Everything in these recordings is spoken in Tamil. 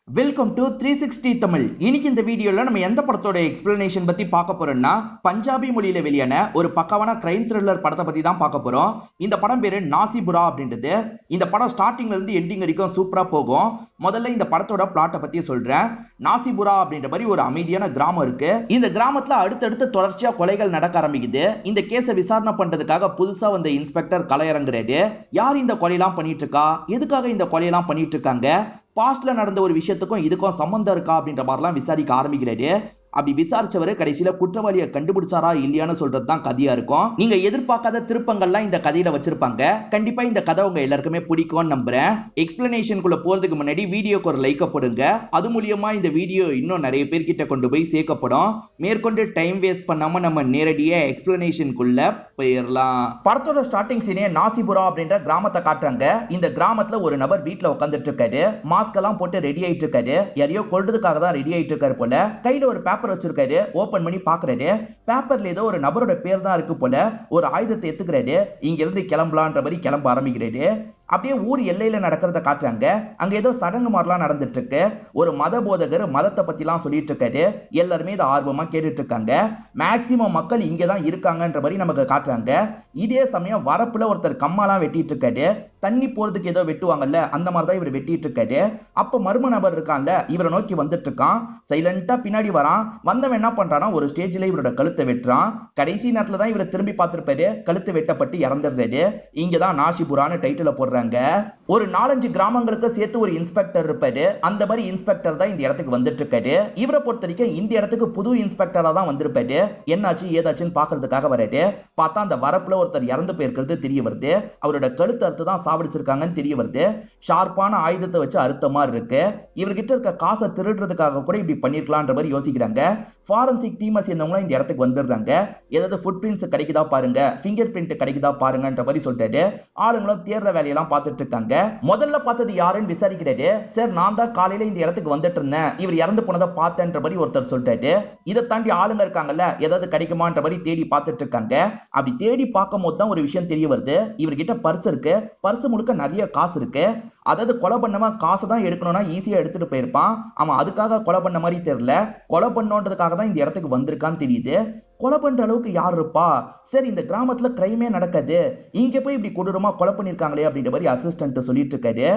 Welcome to 360 Tamil. இன்னைக்கு இந்த வீடியோல நம்ம எந்த படத்தோட எக்ஸ்பிளனேஷன் பத்தி பார்க்க போறோம்னா, பஞ்சாபி மொழியில வெளியான ஒரு பக்காவான கிரைம் த்ரில்லர் படத்தை பத்தி தான் பார்க்க போறோம். இந்த படம் பேரு நாசிபுரா அப்படின்றது. இந்த படம் ஸ்டார்டிங்ல இருந்து எண்டிங் வரைக்கும் சூப்பரா போகும். முதல்ல இந்த படத்தோட பிளாட்டை பத்தி சொல்றேன். நாசிபுரா அப்படின்ற மாதிரி ஒரு அமைதியான கிராமம் இருக்கு. இந்த கிராமத்துல அடுத்தடுத்து தொடர்ச்சியா கொலைகள் நடக்க ஆரம்பிக்குது. இந்த கேஸை விசாரணை பண்றதுக்காக புதுசா வந்த இன்ஸ்பெக்டர் களயிறங்குறாரு. யார் இந்த கொலையெல்லாம் பண்ணிட்டு இருக்கா, எதுக்காக இந்த கொலையெல்லாம் பண்ணிட்டு இருக்காங்க, பாஸ்ட்ல நடந்த ஒரு விஷயத்துக்கும் இதுக்கும் சம்பந்தம் இருக்கா அப்படின்ற மாதிரிலாம் விசாரிக்க ஆரம்பிக்கிறாரு. அப்படி விசாரிச்சவரு கடைசியில குற்றவாளியை கண்டுபிடிச்சாரா இல்லையான்னு சொல்றதுதான் கதையா இருக்கும். நீங்க எதிர்பார்க்காத திருப்பங்கள்லாம் இந்த கதையில வச்சிருப்பாங்க. கண்டிப்பா இந்த கதை உங்க எல்லாருக்குமே பிடிக்கும்னு நம்புறேன். எக்ஸ்பிளனேஷனுக்குள்ள போறதுக்கு முன்னாடி வீடியோக்கு ஒரு லைக் போடுங்க. அது மூலியமா இந்த வீடியோ இன்னும் நிறைய பேர்கிட்ட கொண்டு போய் சேர்க்கப்படும். மேற்கொண்டு டைம் வேஸ்ட் பண்ணாம நம்ம நேரடியா எக்ஸ்பிளனேஷனுக்குள்ள போயிடலாம். படத்தோட ஸ்டார்டிங் சீனே நாசிபுரா அப்படின்ற கிராமத்தை காட்டுறாங்க. இந்த கிராமத்துல ஒரு நபர் வீட்டுல உட்காந்துட்டு இருக்காரு. மாஸ்க் எல்லாம் போட்டு ரெடி ஆயிட்டு இருக்காரு. யாரையோ கொல்றதுக்காக தான் ரெடி ஆயிட்டு இருக்காரு போல. கையில ஒரு பேப்பர் வச்சிருக்காரு. ஓபன் பண்ணி பாக்குறாரு. பேப்பர்ல ஏதோ ஒரு நபரோட பேர் தான் இருக்கு போல. ஒரு ஆயுதத்தை எடுத்துக்கிறாரு. இங்க இருந்து கிளம்பலான்ற மாதிரி கிளம்ப ஆரம்பிக்கிறாரு. அப்படியே ஊர் எல்லையில நடக்கிறத காட்டுறாங்க. அங்க ஏதோ சடங்கு மாதிரிலாம் நடந்துட்டு இருக்கு. ஒரு மத போதகர் மதத்தை பத்தி எல்லாம் சொல்லிட்டு இருக்காரு. எல்லாருமே இதை ஆர்வமா கேட்டுட்டு இருக்காங்க. மேக்சிமம் மக்கள் இங்கதான் இருக்காங்கன்ற மாதிரி நமக்கு காட்டுறாங்க. இதே சமயம் வரப்புல ஒருத்தர் கம்மாலாம் வெட்டிட்டு இருக்காரு. தண்ணி போறதுக்கு ஏதோ வெட்டுவாங்கல்ல, அந்த மாதிரிதான் இவர் வெட்டிட்டு இருக்காரு. அப்ப மர்ம நபர் இருக்கான்ல, இவரை நோக்கி வந்துட்டு இருக்கான். சைலண்டா பின்னாடி வரான். வந்தவன் என்ன பண்றானா, ஒரு ஸ்டேஜ்ல இவரோட கழுத்தை வெட்டுறான். கடைசி நேரத்துல தான் இவரை திரும்பி பார்த்திருப்பாரு. கழுத்து வெட்டப்பட்டு இறந்துடுறாரு. இங்கதான் நாசிபுரான்னு டைட்டில் போடுறாங்க. ஒரு 4-5 கிராமங்களுக்கு சேர்த்து ஒரு இன்ஸ்பெக்டர் இருப்பாரு. அந்த மாதிரி இன்ஸ்பெக்டர் தான் இந்த இடத்துக்கு வந்துட்டு இருக்காரு. இவரை பொறுத்த வரைக்கும் இந்த இடத்துக்கு புது இன்ஸ்பெக்டரா தான் வந்திருப்பாரு. என்னாச்சு ஏதாச்சுன்னு பாக்குறதுக்காக வராரு. பார்த்தா அந்த வரப்புல ஒருத்தர் இறந்து போயிருக்கிறது தெரிய வருது. அவரோட கழுத்து அறுத்து தான் சாவடிச்சிருக்காங்கன்னு தெரிய வருது. ஷார்ப்பான ஆயுதத்தை வச்சு அறுத்த மாதிரி இருக்கு. இவர்கிட்ட இருக்க காசை திருடுறதுக்காக கூட இப்படி பண்ணிருக்கலான்ற மாதிரி யோசிக்கிறாங்க. ஃபாரன்சிக் டீமை சேர்ந்தவங்களும் இந்த இடத்துக்கு வந்துடுறாங்க. ஏதாவது ஃபுட் பிரிண்ட்ஸ் கிடைக்குதா பாருங்க, ஃபிங்கர் பிரிண்ட் கிடைக்குதா பாருங்கன்ற மாதிரி சொல்லிட்டாரு. ஆளுங்களும் தேர்ற வேலையெல்லாம் பார்த்துட்டு இருக்காங்க. முதல்ல பார்த்தது யாருன்னு விசாரிக்கிறாரு. சார், நான் தான் காலையில இந்த இடத்துக்கு வந்துட்டு இருந்தேன், இவர் இறந்து போனதை பார்த்தேன்ற மாதிரி ஒருத்தர் சொல்லிட்டாரு. இதை தாண்டி ஆளுங்க இருக்காங்கல்ல, ஏதாவது கிடைக்குமான்ற மாதிரி தேடி பார்த்துட்டு இருக்காங்க. அப்படி தேடி பார்க்கும் போது தான் ஒரு விஷயம் தெரிய வருது. இவர்கிட்ட பர்ஸ் இருக்கு. பர்ஸ் முழுக்க நிறைய காசு இருக்கு. அதாவது கொலை பண்ணவன் காசை தான் எடுக்கணும்னா ஈஸியா எடுத்துட்டு போயிருப்பான். அவன் அதுக்காக கொலை பண்ண மாதிரி தெரியல, கொலை பண்ணோன்றதுக்காக தான் இந்த இடத்துக்கு வந்திருக்கான்னு தெரியுது. கொலை பண்ற அளவுக்கு யார் இருப்பா? சரி, இந்த கிராமத்துல கிரைமே நடக்காது, இங்க போய் இப்படி கொடூரமா கொலை பண்ணிருக்காங்களே அப்படின்ற மாதிரி அசிஸ்டன்ட் சொல்லிட்டு இருக்காரு.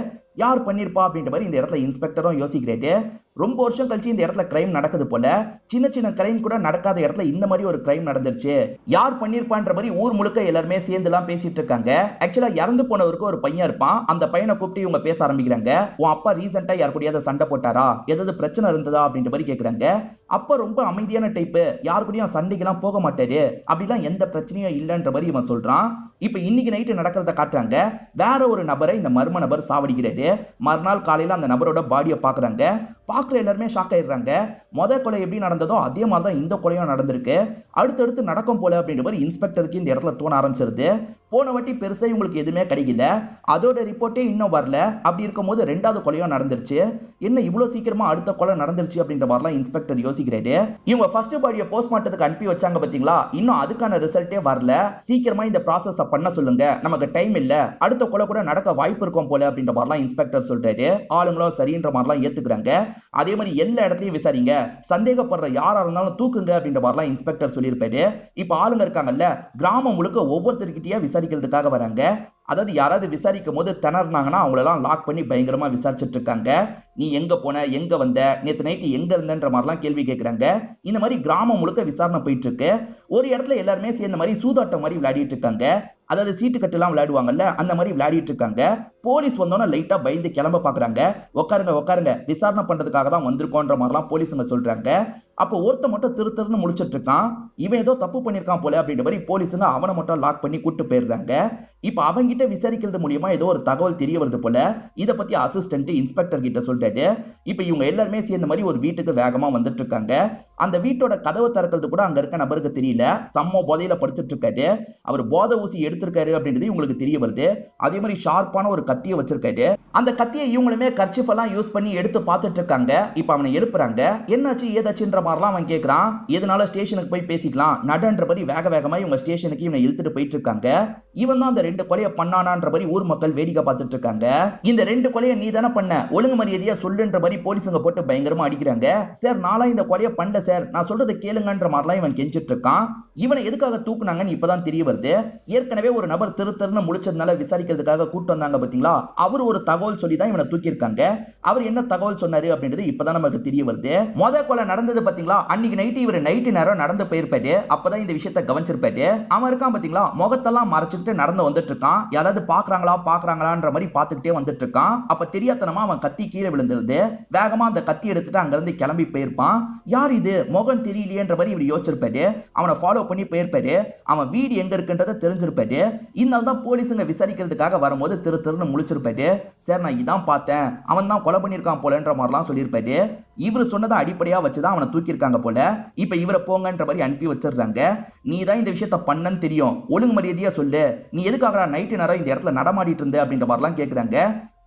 யார் பண்ணிருப்பா அப்படின்ற மாதிரி இந்த இடத்துல இன்ஸ்பெக்டரும் யோசிக்கிறாரு. ரொம்ப வருஷம் கழிச்சு இந்த இடத்துல கிரைம் நடக்குது போல. சின்ன சின்ன கிரைம் கூட நடக்காத இடத்துல இந்த மாதிரி ஒரு கிரைம் நடந்துருச்சு. யார் பண்ணிருப்பான்ற மாதிரி ஊர் முழுக்க எல்லாருமே சேர்ந்து எல்லாம் பேசிட்டு இருக்காங்க. ஆக்சுவலா இறந்து போனவருக்கு ஒரு பையன் இருப்பான். அந்த பையனை கூப்பிட்டு இவங்க பேச ஆரம்பிக்கிறாங்க. உன் அப்பா ரீசெண்டா யார் கூடயாவது சண்டை போட்டாரா, ஏதாவது பிரச்சனை இருந்ததா அப்படின்ற மாதிரி கேக்குறாங்க. அப்ப ரொம்ப அமைதியான டைப்பு, யாரு கூடயும் சண்டைக்கெல்லாம் போக மாட்டாரு, அப்படிலாம் எந்த பிரச்சனையும் இல்லைன்ற மாதிரி இவன் சொல்றான். இப்ப இன்னைக்கு நைட்டு நடக்கிறத காட்டுறாங்க. வேற ஒரு நபரை இந்த மர்ம நபர் சாவடிக்கிறாரு. மறுநாள் காலையில அந்த நபரோட பாடியை பாக்குறாங்க. பாக்குற எல்லாருமே ஷாக் ஆயிடுறாங்க. கொலை எப்படி நடந்ததோ அதே மாதிரிதான் இந்த கொலையும் நடந்திருக்கு. அடுத்தடுத்து நடக்கும் போல அப்படின்ற மாதிரி இன்ஸ்பெக்டருக்கு இந்த இடத்துல தோண ஆரம்பிச்சிருது. போன வாட்டி பெருசா உங்களுக்கு எதுவுமே கிடைக்கல, அதோட ரிப்போர்ட்டே இன்னும் வரல. அப்படி இருக்கும் போது 2வது கொலையும் நடந்துருச்சு. என்ன இவ்வளவு சீக்கிரமா அடுத்த கொலை நடந்துருச்சு அப்படின்ற மாதிரிலாம் இன்ஸ்பெக்டர் யோசிக்கிறாரு. இவங்க ஃபர்ஸ்ட் பாடியை போஸ்ட்மார்ட்டத்துக்கு அனுப்பி வச்சாங்க பாத்தீங்களா, இன்னும் அதுக்கான ரிசல்ட்டே வரல. சீக்கிரமா இந்த ப்ராசஸ் பண்ண சொல்லுங்க, நமக்கு டைம் இல்ல, அடுத்த கொலை கூட நடக்க வாய்ப்பு இருக்கும் போல அப்படின்ற மாதிரிலாம் இன்ஸ்பெக்டர் சொல்றாரு. ஆளுங்களும் சரின்ற மாதிரிலாம் ஏத்துக்கிறாங்க. அதே மாதிரி எல்லா இடத்துலயும் விசாரிங்க, சந்தேகப்படுற யாரா இருந்தாலும் தூக்குங்க அப்படின்ற மாதிரிலாம் இன்ஸ்பெக்டர் சொல்லியிருப்பாரு. இப்ப ஆளுங்க இருக்காங்கல்ல, கிராமம் முழுக்க ஒவ்வொருத்தருக்கிட்டயா விசாரிக்கிறதுக்காக வராங்க. அதாவது யாராவது விசாரிக்கும் போது திணறினாங்கன்னா அவங்களெல்லாம் லாக் பண்ணி பயங்கரமா விசாரிச்சுட்டு இருக்காங்க. நீ எங்க போன, எங்க வந்த, நேத்து நைட்டு எங்க இருந்தன்ற மாதிரிலாம் கேள்வி கேட்கறாங்க. இந்த மாதிரி கிராமம் முழுக்க விசாரணை போயிட்டு இருக்கு. ஒரு இடத்துல எல்லாருமே சேர்ந்த மாதிரி சூதாட்டம் மாதிரி விளையாடிட்டு இருக்காங்க. அதாவது சீட்டு கட்டு எல்லாம் விளையாடுவாங்கல்ல, அந்த மாதிரி விளையாடிட்டு இருக்காங்க. போலீஸ் வந்தோன்னா லைட்டா பயந்து கிளம்ப பாக்குறாங்க. உட்காருங்க உட்காருங்க, விசாரணை பண்றதுக்காக தான் வந்திருக்கோன்ற மாதிரிலாம் போலீஸுங்க சொல்றாங்க. அப்ப ஒருத்த மட்டும் திருன்னு முடிச்சிட்டு இருக்கான். இவன் ஏதோ தப்பு பண்ணிருக்கான் போல அப்படின்ற மாதிரி போலீஸுங்க அவனை மட்டும் லாக் பண்ணி கூட்டு போயிடுறாங்க. இப்ப அவங்கிட்ட விசாரிக்கிறது மூலியமா ஏதோ ஒரு தகவல் தெரிய வருது போல. இத பத்தி அசிஸ்டன்ட் இன்ஸ்பெக்டர் கிட்ட சொல்லிட்டாரு. இப்ப இவங்க எல்லாருமே சேர்ந்த மாதிரி ஒரு வீட்டுக்கு வேகமா வந்துட்டு இருக்காங்க. அந்த வீட்டோட கதவை திறக்கிறது கூட அங்க இருக்க நபருக்கு தெரியல. செம்ம போதையில படுத்துட்டு இருக்காரு. அவர் போதை ஊசி எடுத்திருக்காரு அப்படின்றது உங்களுக்கு தெரிய வருது. அதே மாதிரி ஷார்ப்பான ஒரு கத்தியை வச்சிருக்காரு. அந்த கத்தியை இவங்களுமே கர்ச்சிஃப் எல்லாம் யூஸ் பண்ணி எடுத்து பார்த்துட்டு இருக்காங்க. இப்ப அவனை எழுப்புறாங்க. என்னாச்சு ஏதாச்சுன்ற மாதிரிலாம் அவன் கேட்கறான். எதனால ஸ்டேஷனுக்கு போய் பேசிக்கலாம் நடன்றபடி வேக வேகமா இவங்க ஸ்டேஷனுக்கு இவனை இழுத்துட்டு போயிட்டு இருக்காங்க. இவன் தான் அந்த 2 கொலையை பண்ணானான்றபடி ஊர் மக்கள் வேடிக்கை பார்த்துட்டு இருக்காங்க. இந்த 2 கொலையை நீ தானே பண்ண, ஒழுங்கு மரியாதையா சொல்லுன்றபடி போலீஸுங்க போட்டு பயங்கரமா அடிக்கிறாங்க. சார் நாளா இந்த கொலையை பண்ணல சார், நான் சொல்றதை கேளுங்கன்ற மாதிரிலாம் இவன் கெஞ்சிட்டு இருக்கான். இவனை எதுக்காக தூக்குனாங்கன்னு இப்பதான் தெரிய வருது. ஏற்கனவே ஒரு நபர் திருத்தர்னு முழிச்சதுனால விசாரிக்கிறதுக்காக கூட்டு வந்தாங்க பாத்தீங்களா, அவர் ஒரு தகவல் சொல்லி தான் இவனை தூக்கி இருக்காங்க. அவர் என்ன தகவல் சொன்னாரு அப்படின்றது இப்பதான் நமக்கு தெரிய வருது. கொலை நடந்தது பாத்தீங்களா, அன்னைக்கு நைட்டு இவர் நைட்டு நேரம் நடந்து போயிருப்பாரு. அப்பதான் இந்த விஷயத்தை கவனிச்சிருப்பாரு. அவன் இருக்கான் பாத்தீங்களா, முகத்தெல்லாம் மறைச்சிட்டு நடந்து வந்துட்டு இருக்கான். யாராவது பாக்குறாங்களான்ற மாதிரி பாத்துக்கிட்டே வந்துட்டு இருக்கான். அப்ப தெரியாதனமா அவன் கத்தி கீழே விழுந்துருது. வேகமா அந்த கத்தி எடுத்துட்டு அங்க இருந்து கிளம்பி போயிருப்பான். யார் இது, முகம் தெரியலையேன்ற மாதிரி இவர் யோசிச்சிருப்பாரு. அவனை ஃபாலோ பண்ணி போயிருப்பாரு. அவன் வீடு எங்க இருக்குன்றத தெரிஞ்சிருப்பாரு. இதனால தான் போலீஸுங்க விசாரிக்கிறதுக்காக வரும்போது திருன்னு முழிச்சிருப்பாரு. சார் நான் இதான் பார்த்தேன், அவன் தான் கொலை பண்ணிருக்கான் போலன்ற மாதிரிலாம் சொல்லியிருப்பாரு. இவர் சொன்னதை அடிப்படையா வச்சுதான் அவனை தூக்கியிருக்காங்க போல. இப்ப இவரை போங்கன்ற மாதிரி அனுப்பி வச்சிருக்காங்க. நீ தான் இந்த விஷயத்த பண்ணன்னு தெரியும், ஒழுங்கு மரியாதையா சொல்லு, நீ எதுக்காக நைட்டு நேரம் இந்த இடத்துல நடமாடிட்டு இருந்த அப்படின்ற மாதிரிலாம் கேட்கிறாங்க.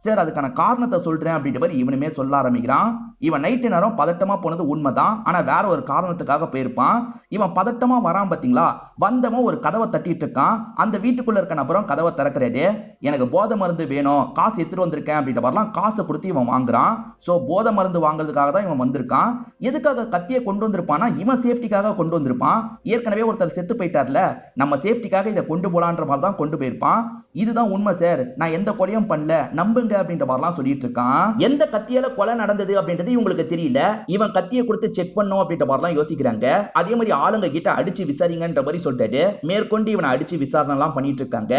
சார் அதுக்கான காரணத்தை சொல்றேன் அப்படின்ற மாதிரி இவனுமே சொல்ல ஆரம்பிக்கிறான். இவன் நைட்டு நேரம் பதட்டமா போனது உண்மைதான், ஆனா வேற ஒரு காரணத்துக்காக போயிருப்பான். இவன் பதட்டமா வரான் பாத்தீங்களா, வந்தவன் ஒரு கதவை தட்டிட்டு இருக்கான். அந்த வீட்டுக்குள்ள இருக்க நபரும் கதவை திறக்கிறாரு. எனக்கு போதை மருந்து வேணும், காசு எடுத்துட்டு வந்திருக்கேன் அப்படின்ற மாதிரிலாம் காசை கொடுத்து இவன் வாங்குறான். சோ போதை மருந்து வாங்குறதுக்காக தான் இவன் வந்திருக்கான். எதுக்காக கத்தியை கொண்டு வந்திருப்பானா, இவன் சேஃப்டிக்காக கொண்டு வந்திருப்பான். ஏற்கனவே ஒருத்தர் செத்து போயிட்டார்ல, நம்ம சேஃப்டிக்காக இதை கொண்டு போலான்ற மாதிரி தான் கொண்டு போயிருப்பான். இதுதான் உண்மை சார், நான் எந்த கொலையும் பண்ணல, நம்புங்க அப்படின்ற மாதிரிலாம் சொல்லிட்டு இருக்கான். எந்த கத்தியால கொலை நடந்தது அப்படின்றது இவங்களுக்கு தெரியல. இவன் கத்தியை கொடுத்து செக் பண்ணும் அப்படின்ற மாதிரிலாம் யோசிக்கிறாங்க. அதே மாதிரி ஆளுங்க கிட்ட அடிச்சு விசாரிங்கன்ற மாதிரி சொல்லிட்டாரு. மேற்கொண்டு இவனை அடிச்சு விசாரணை எல்லாம் பண்ணிட்டு இருக்காங்க.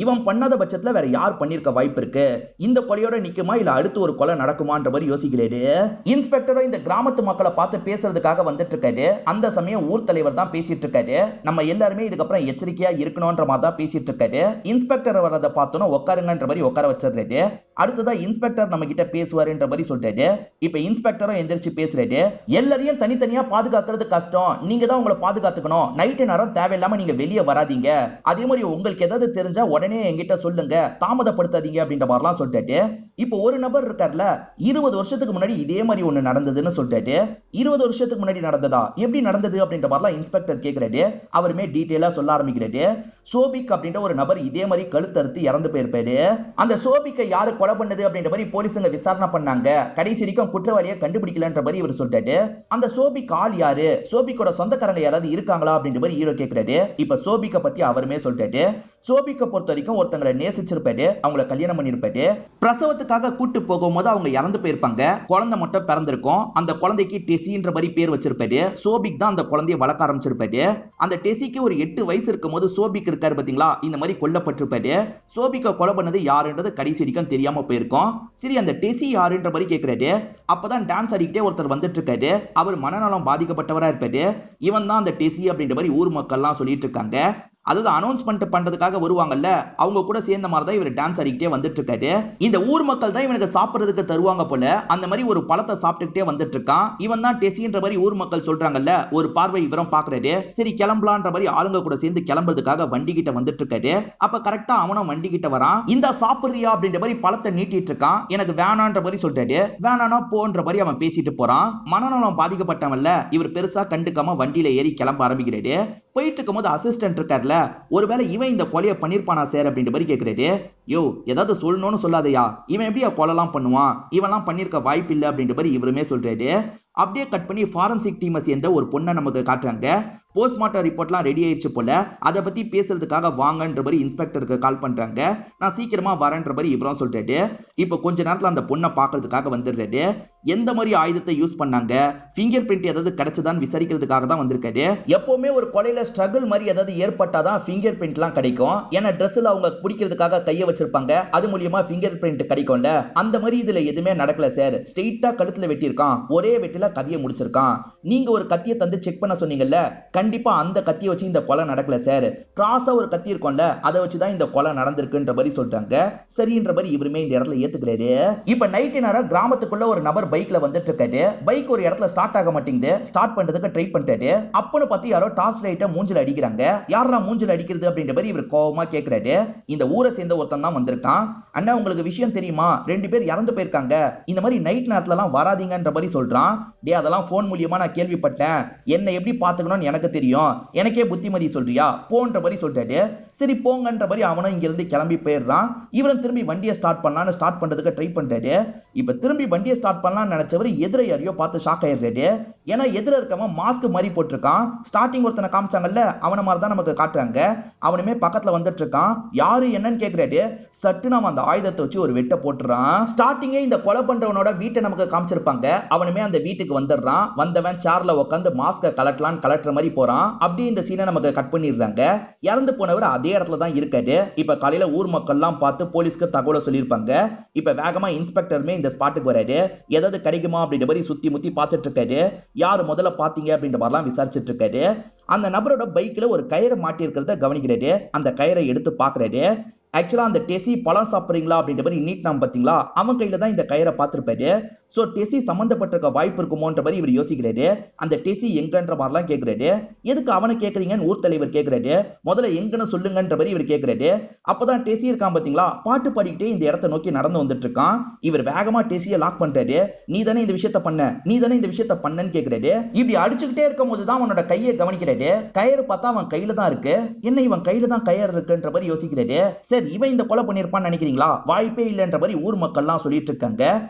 இவன் பண்ணாத பட்சத்துல வேற யார் பண்ணிருக்க வாய்ப்பு இருக்கு, இந்த கொலையோட நிக்குமா இல்ல அடுத்து ஒரு கொலை நடக்குமான்ற மாதிரி யோசிக்கிறாரு. இன்ஸ்பெக்டரும் இந்த கிராமத்து மக்களை பார்த்து பேசுறதுக்காக வந்துட்டு இருக்காரு. அந்த சமயம் ஊர் தலைவர் தான் பேசிட்டு இருக்காரு. நம்ம எல்லாருமே இதுக்கப்புறம் எச்சரிக்கையா இருக்கணும்ன்ற மாதிரி தான் பேசிட்டு இருக்காரு. இன்ஸ்பெக்டர் வரதை பார்த்தோன்னா உட்காருங்கன்ற மாதிரி உட்கார வச்சிருக்காரு. அடுத்ததா இன்ஸ்பெக்டர் நம்ம கிட்ட பேசுவாருன்ற மாதிரி சொல்றாரு. இப்ப இன்ஸ்பெக்டரும் எந்திரிச்சு பேசுறாரு. எல்லாரையும் தனித்தனியா பாதுகாக்கிறது கஷ்டம், நீங்க தான் உங்களை பாதுகாத்துக்கணும். நைட்டு நேரம் தேவையில்லாம நீங்க வெளியே வராதீங்க. அதே மாதிரி உங்களுக்கு ஏதாவது தெரிஞ்சா உடனே என்கிட்ட சொல்லுங்க, தாமதப்படுத்தாதீங்க அப்படின்ற மாதிரிலாம் சொல்லிட்டாரு. இப்போ ஒரு நபர் இருக்கார்ல, 20 வருஷத்துக்கு முன்னாடி இதே மாதிரி ஒண்ணு நடந்ததுன்னு சொல்லிட்டாரு. 20 வருஷத்துக்கு முன்னாடி நடந்ததா, எப்படி நடந்தது அப்படின்ற மாதிரிலாம் இன்ஸ்பெக்டர் கேட்கிறாரு. அவருமே டீட்டெயிலா சொல்ல ஆரம்பிக்கிறாரு. சோபிக் அப்படின்ற ஒரு நபர் இதே மாதிரி கழுத்தறுத்து இறந்து போயிருப்பாரு. அந்த சோபிக்கை யாரு கொலை பண்ணது அப்படின்ற மாதிரி போலீஸுங்க விசாரணை பண்ணாங்க. கடைசி வரைக்கும் குற்றவாளியை கண்டுபிடிக்கலன்ற மாதிரி இவர் சொல்லிட்டாரு. அந்த சோபிக் ஆள் யாரு, சோபிக்கோட சொந்தக்காரங்க யாராவது இருக்காங்களா அப்படின்ற மாதிரி ஹீரோ கேட்கிறாரு. இப்ப சோபிக்கை பத்தி அவருமே சொல்லிட்டாரு. சோபிக்கை பொறுத்த வரைக்கும் ஒருத்தங்களை நேசிச்சிருப்பாரு, அவங்கள கல்யாணம் பண்ணிருப்பாரு. பிரசவத்துக்காக கூட்டு போகும்போது அவங்க இறந்து போயிருப்பாங்க. குழந்தை மட்டும் பிறந்திருக்கும். அந்த குழந்தைக்கு டெசின்ற மாதிரி பேர் வச்சிருப்பாரு. சோபிக் தான் அந்த குழந்தையை வளர்க்க ஆரம்பிச்சிருப்பாரு. அந்த டெசிக்கு ஒரு 8 வயசு இருக்கும் போது சோபிக் இருக்காரு பாத்தீங்களா, இந்த மாதிரி கொல்லப்பட்டிருப்பாரு. சோபிக்கை கொலை பண்ணது யாருன்றது கடைசி வரைக்கும் தெரியாம போயிருக்கும். சரி அந்த டெசி யாருன்ற மாதிரி கேட்கிறாரு. அப்பதான் டான்ஸ் ஆடிக்கிட்டே ஒருத்தர் வந்துட்டு இருக்காரு. அவர் மனநலம் பாதிக்கப்பட்டவரா இருப்பாரு. இவன் தான் அந்த டெசி அப்படின்ற மாதிரி ஊர் மக்கள் எல்லாம் சொல்லிட்டு இருக்காங்க. அதாவது அனௌன்ஸ்மெண்ட் பண்றதுக்காக வருவாங்கல்ல, அவங்க கூட சேர்ந்த மாதிரி தான் இவர் டான்ஸ் ஆடிக்கிட்டே வந்துட்டு இருக்காரு. இந்த ஊர் மக்கள் தான் இவனுக்கு சாப்பிடுறதுக்கு தருவாங்க போல. அந்த மாதிரி ஒரு பழத்தை சாப்பிட்டுக்கிட்டே வந்துட்டு இருக்கான். இவன் தான் டெசின்ற மாதிரி ஊர் மக்கள் சொல்றாங்கல்ல. ஒரு பார்வை இவரும் பாக்குறாரு. சரி கிளம்பலான்ற மாதிரி ஆளுங்க கூட சேர்ந்து கிளம்புறதுக்காக வண்டி கிட்ட வந்துட்டு இருக்காரு. அப்ப கரெக்டா அவனும் வண்டி கிட்ட வரான். இந்த சாப்பிடுறியா அப்படின்ற மாதிரி பழத்தை நீட்டிட்டு இருக்கான். எனக்கு வேணான்ற மாதிரி சொல்றாரு. வேணானா போன்ற மாதிரி அவன் பேசிட்டு போறான். மனநலம் பாதிக்கப்பட்டவன்ல, இவர் பெருசா கண்டுக்காம வண்டியில ஏறி கிளம்ப ஆரம்பிக்கிறாரு. போயிட்டு இருக்கும்போது அசிஸ்டன்ட் இருக்காருல, ஒருவேளை இவன் இந்த கொலையை பண்ணிருப்பானா சார் அப்படின்ற மாதிரி கேட்கிறாரு. யோ ஏதாவது சொல்லணும்னு சொல்லாதையா, இவன் எப்படியா கொலைலாம் பண்ணுவான், இவன்லாம் பண்ணிருக்க வாய்ப்பு இல்லை அப்படின்ற மாதிரி இவருமே சொல்றாரு. அப்படியே கட் பண்ணி ஃபாரன்சிக் டீமை சேர்ந்த ஒரு பொண்ணை நமக்கு காட்டுறாங்க. போஸ்ட்மார்ட்டம் ரிப்போர்ட்லாம் ரெடி ஆயிடுச்சு போல. அதை பத்தி பேசுறதுக்காக வாங்கன்ற மாதிரி இன்ஸ்பெக்டருக்கு கால் பண்றாங்க. நான் சீக்கிரமா வரேன்ற மாதிரி இவரும் சொல்றாரு. இப்போ கொஞ்ச நேரத்துல அந்த பொண்ணை பாக்குறதுக்காக வந்துடுறாரு. எந்த மாதிரி ஆயுதத்தை யூஸ் பண்ணாங்க, ஃபிங்கர் பிரிண்ட் ஏதாவது கிடைச்சதான்னு விசாரிக்கிறதுக்காக தான் வந்திருக்காரு. எப்பவுமே ஒரு கொலையில ஸ்ட்ரகிள் மாதிரி ஏதாவது ஏற்பட்டாதான் ஃபிங்கர் பிரிண்ட்லாம் கிடைக்கும். ஏன்னா ட்ரெஸ்ல அவங்க பிடிக்கிறதுக்காக கையை வச்சிருப்பாங்க, அது மூலியமா ஃபிங்கர் பிரிண்ட் கிடைக்கும்ல. அந்த மாதிரி இதுல எதுவுமே நடக்கல சார். ஸ்ட்ரெயிட்டா கழுத்துல வெட்டியிருக்கான், ஒரே வெட்டில செகண்ட்ல கத்தியை முடிச்சிருக்கான். நீங்க ஒரு கத்தியை தந்து செக் பண்ண சொன்னீங்கல்ல, கண்டிப்பா அந்த கத்தியை வச்சு இந்த கொலை நடக்கல சார், கிராஸா ஒரு கத்தி இருக்கும்ல அதை வச்சுதான் இந்த கொலை நடந்திருக்குன்ற மாதிரி சொல்றாங்க. சரின்ற மாதிரி இவருமே இந்த இடத்துல ஏத்துக்கிறாரு. இப்ப நைட் நேரம் கிராமத்துக்குள்ள ஒரு நபர் பைக்ல வந்துட்டு இருக்காரு. பைக் ஒரு இடத்துல ஸ்டார்ட் ஆக மாட்டேங்குது. ஸ்டார்ட் பண்றதுக்கு ட்ரை பண்ணிட்டாரு. அப்பன்னு பார்த்து யாரோ டார்ச் லைட்டை மூஞ்சில அடிக்கிறாங்க. யாரா மூஞ்சில அடிக்கிறது அப்படின்ற மாதிரி இவர் கோவமா கேக்குறாரு. இந்த ஊரை சேர்ந்த ஒருத்தன் தான் வந்திருக்கான். அண்ணா உங்களுக்கு விஷயம் தெரியுமா, 2 பேர் இறந்து போயிருக்காங்க, இந்த மாதிரி நைட் நேரத்துல எல்லாம் வராதீங்கன்ற மாதிரி சொல்றான். டே அதெல்லாம் போன் மூலியமா நான் கேள்விப்பட்டேன், என்ன எப்படி பாத்துக்கணும்னு எனக்கு தெரியும், எனக்கே புத்திமதி சொல்றியா போன்ற மாதிரி சொல்லிட்டாரு. சரி போங்கன்ற மாதிரி அவனும் இங்க இருந்து கிளம்பி போயிடுறான். இவரும் திரும்பி வண்டியை ஸ்டார்ட் பண்ணலான்னு ஸ்டார்ட் பண்றதுக்கு ட்ரை பண்றாரு. இப்ப திரும்பி வண்டியை ஸ்டார்ட் பண்ணலாம்னு நினைச்சவர் எதிர யாரையோ பார்த்து ஷாக் ஆயிடுறாரு. ஏன்னா எதிர இருக்கவன் மாஸ்க் மாதிரி போட்டிருக்கான். ஸ்டார்டிங் ஒருத்தனை காமிச்சாங்கல்ல அவன மாதிரி தான் நமக்கு காட்டுறாங்க. அவனுமே பக்கத்துல வந்துட்டு இருக்கான். யாரு என்னன்னு கேக்குறாரு. சட்டு நாம அந்த ஆயுதத்தை வச்சு ஒரு வெட்ட போட்டுறான். ஸ்டார்டிங்கே இந்த கொலை பண்றவனோட வீட்டை நமக்கு காமிச்சிருப்பாங்க. அவனுமே அந்த வீட்டுக்கு வந்துடுறான். வந்தவன் சேர்ல உட்காந்து மாஸ்க கலட்டலான்னு கலட்டுற மாதிரி போறான். அப்படியே இந்த சீனை நமக்கு கட் பண்ணிடுறாங்க. இறந்து போனவர் அதே இடத்துல தான் இருக்காரு. இப்ப காலையில ஊர் மக்கள் எல்லாம் பார்த்து போலீஸ்க்கு தகவலை சொல்லியிருப்பாங்க. இப்ப வேகமா இன்ஸ்பெக்டருமே இந்த ஸ்பாட்டுக்கு வராரு. ஏதாவது கிடைக்குமா அப்படின்ற மாதிரி சுத்தி முத்தி பார்த்துட்டு இருக்காரு. யாரு முதல்ல பாத்தீங்க அப்படின்ற மாதிரிலாம் விசாரிச்சுட்டு இருக்காரு. அந்த நபரோட பைக்ல ஒரு கயிறு மாட்டி இருக்கிறத கவனிக்கிறாரு. அந்த கயிறை எடுத்து பாக்குறாரு. ஆக்சுவலா அந்த டெசி பழம் சாப்பிடுறீங்களா அப்படின்ற மாதிரி நீட்னாம் பாத்தீங்களா, அவன் கையில தான் இந்த கயிறை பார்த்திருப்பாரு. சோ டெசி சம்பந்தப்பட்டிருக்க வாய்ப்பு இருக்குமோன்ற மாதிரி இவர் யோசிக்கிறாரு. அந்த டெசி எங்கன்ற மாதிரிலாம் கேட்கிறாரு. எதுக்கு அவனை கேட்கறீங்கன்னு ஊர் தலைவர் கேட்கிறாரு. முதல்ல எங்கன்னு சொல்லுங்கன்ற மாதிரி இவர் கேட்கிறாரு. அப்பதான் டெசி இருக்கான் பாத்தீங்களா, பாட்டு பாடிக்கிட்டே இந்த இடத்தை நோக்கி நடந்து வந்துட்டு இருக்கான். இவர் வேகமா டெசியை லாக் பண்றாரு. நீ தானே இந்த விஷயத்த பண்ண, நீ தானே இந்த விஷயத்த பண்ணன்னு கேட்கிறாரு. இப்படி அடிச்சுக்கிட்டே இருக்கும் போதுதான் அவனோட கையை கவனிக்கிறாரு. கயிறு பார்த்தா அவன் கையில தான் இருக்கு. என்ன இவன் கையில தான் கயிறு இருக்குன்ற மாதிரி யோசிக்கிறாரு. சரி இவன் இந்த கொலை பண்ணிருப்பான்னு நினைக்கிறீங்களா, வாய்ப்பே இல்லைன்ற மாதிரி ஊர் மக்கள் எல்லாம் சொல்லிட்டு இருக்காங்க.